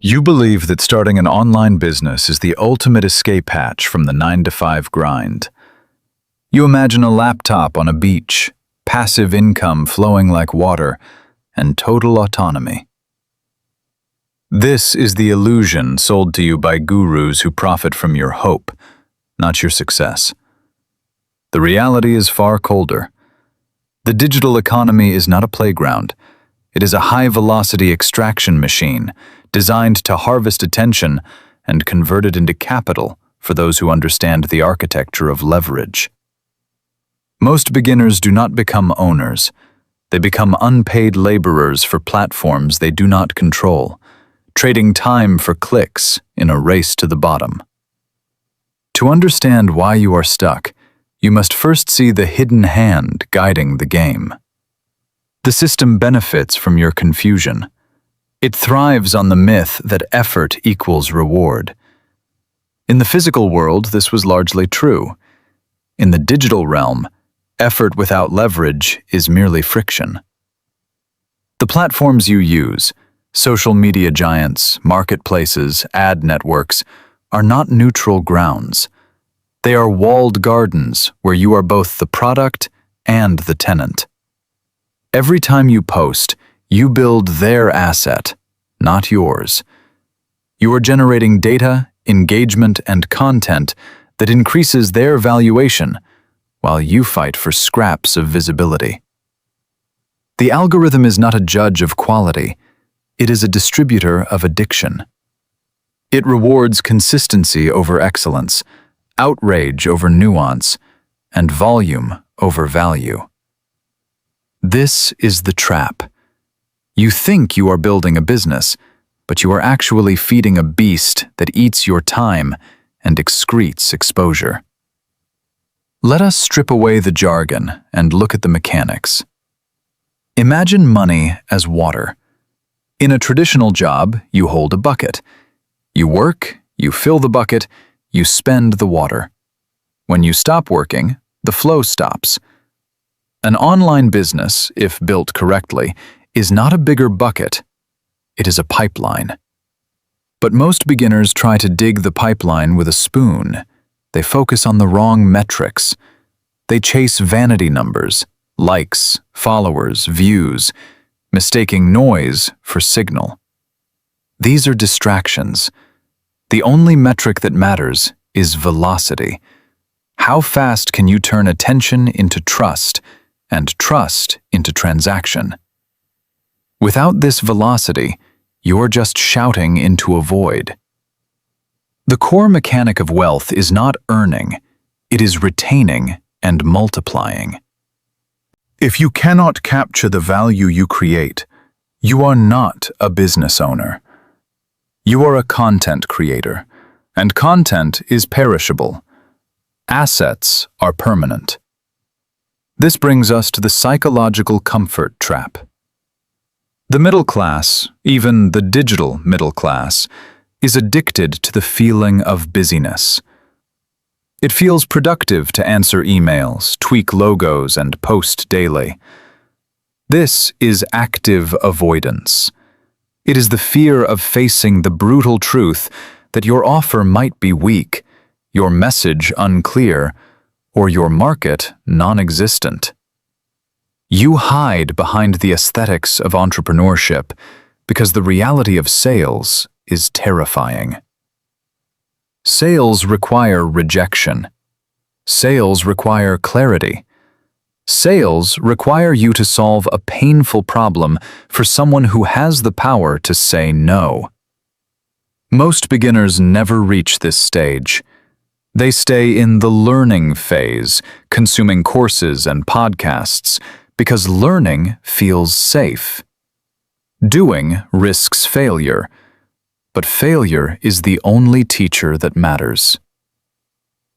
You believe that starting an online business is the ultimate escape hatch from the 9-to-5 grind. You imagine a laptop on a beach, passive income flowing like water, and total autonomy. This is the illusion sold to you by gurus who profit from your hope, not your success. The reality is far colder. The digital economy is not a playground. It is a high-velocity extraction machine designed to harvest attention and convert it into capital for those who understand the architecture of leverage. Most beginners do not become owners. They become unpaid laborers for platforms they do not control, trading time for clicks in a race to the bottom. To understand why you are stuck, you must first see the hidden hand guiding the game. The system benefits from your confusion. It thrives on the myth that effort equals reward. In the physical world, this was largely true. In the digital realm, effort without leverage is merely friction. The platforms you use, social media giants, marketplaces, ad networks, are not neutral grounds. They are walled gardens where you are both the product and the tenant. Every time you post, you build their asset, not yours. You are generating data, engagement, and content that increases their valuation, while you fight for scraps of visibility. The algorithm is not a judge of quality. It is a distributor of addiction. It rewards consistency over excellence, outrage over nuance, and volume over value. This is the trap. You think you are building a business, but you are actually feeding a beast that eats your time and excretes exposure. Let us strip away the jargon and look at the mechanics. Imagine money as water. In a traditional job, you hold a bucket. You work, you fill the bucket, you spend the water. When you stop working, the flow stops. An online business, if built correctly, is not a bigger bucket. It is a pipeline. But most beginners try to dig the pipeline with a spoon. They focus on the wrong metrics. They chase vanity numbers, likes, followers, views, mistaking noise for signal. These are distractions. The only metric that matters is velocity. How fast can you turn attention into trust and trust into transaction? Without this velocity, you're just shouting into a void. The core mechanic of wealth is not earning, it is retaining and multiplying. If you cannot capture the value you create, you are not a business owner. You are a content creator, and content is perishable. Assets are permanent. This brings us to the psychological comfort trap. The middle class, even the digital middle class, is addicted to the feeling of busyness. It feels productive to answer emails, tweak logos, and post daily. This is active avoidance. It is the fear of facing the brutal truth that your offer might be weak, your message unclear, or your market non-existent. You hide behind the aesthetics of entrepreneurship because the reality of sales is terrifying. Sales require rejection. Sales require clarity. Sales require you to solve a painful problem for someone who has the power to say no. Most beginners never reach this stage. They stay in the learning phase, consuming courses and podcasts, because learning feels safe. Doing risks failure, but failure is the only teacher that matters.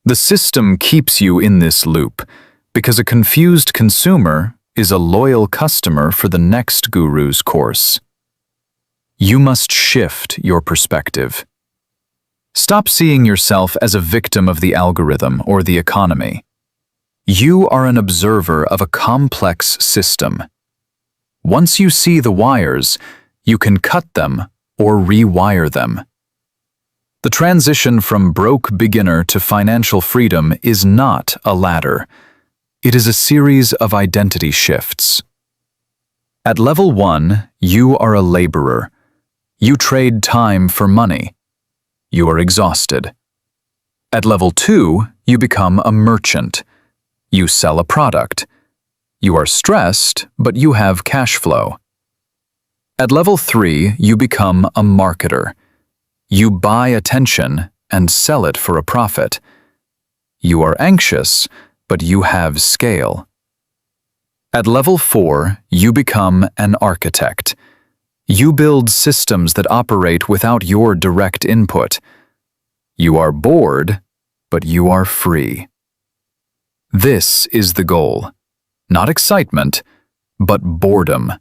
The system keeps you in this loop because a confused consumer is a loyal customer for the next guru's course. You must shift your perspective. Stop seeing yourself as a victim of the algorithm or the economy. You are an observer of a complex system. Once you see the wires, you can cut them or rewire them. The transition from broke beginner to financial freedom is not a ladder. It is a series of identity shifts. At level 1, you are a laborer. You trade time for money. You are exhausted. At level 2, you become a merchant. You sell a product. You are stressed, but you have cash flow. At level 3, you become a marketer. You buy attention and sell it for a profit. You are anxious, but you have scale. At level 4, you become an architect. You build systems that operate without your direct input. You are bored, but you are free. This is the goal. Not excitement, but boredom.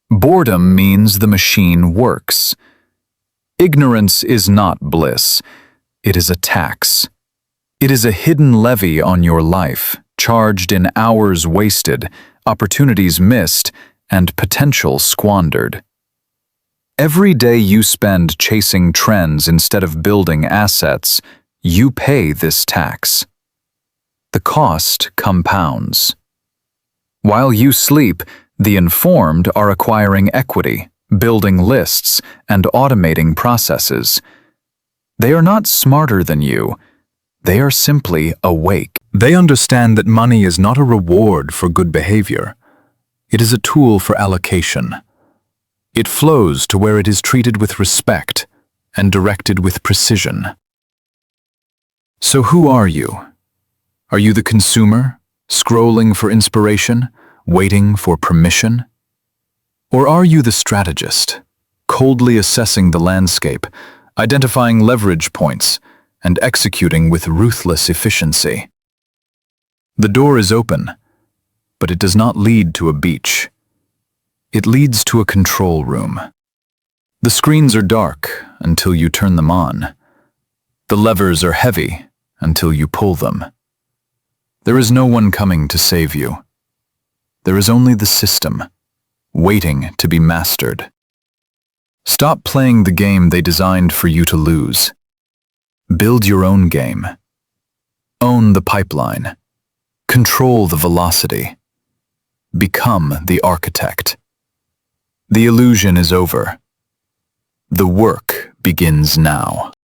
Boredom means the machine works. Ignorance is not bliss. It is a tax. It is a hidden levy on your life, charged in hours wasted, opportunities missed, and potential squandered. Every day you spend chasing trends instead of building assets, you pay this tax. The cost compounds. While you sleep, the informed are acquiring equity, building lists, and automating processes. They are not smarter than you. They are simply awake. They understand that money is not a reward for good behavior. It is a tool for allocation. It flows to where it is treated with respect and directed with precision. So who are you? Are you the consumer, scrolling for inspiration, waiting for permission? Or are you the strategist, coldly assessing the landscape, identifying leverage points, and executing with ruthless efficiency? The door is open, but it does not lead to a beach. It leads to a control room. The screens are dark until you turn them on. The levers are heavy until you pull them. There is no one coming to save you. There is only the system, waiting to be mastered. Stop playing the game they designed for you to lose. Build your own game. Own the pipeline. Control the velocity. Become the architect. The illusion is over. The work begins now.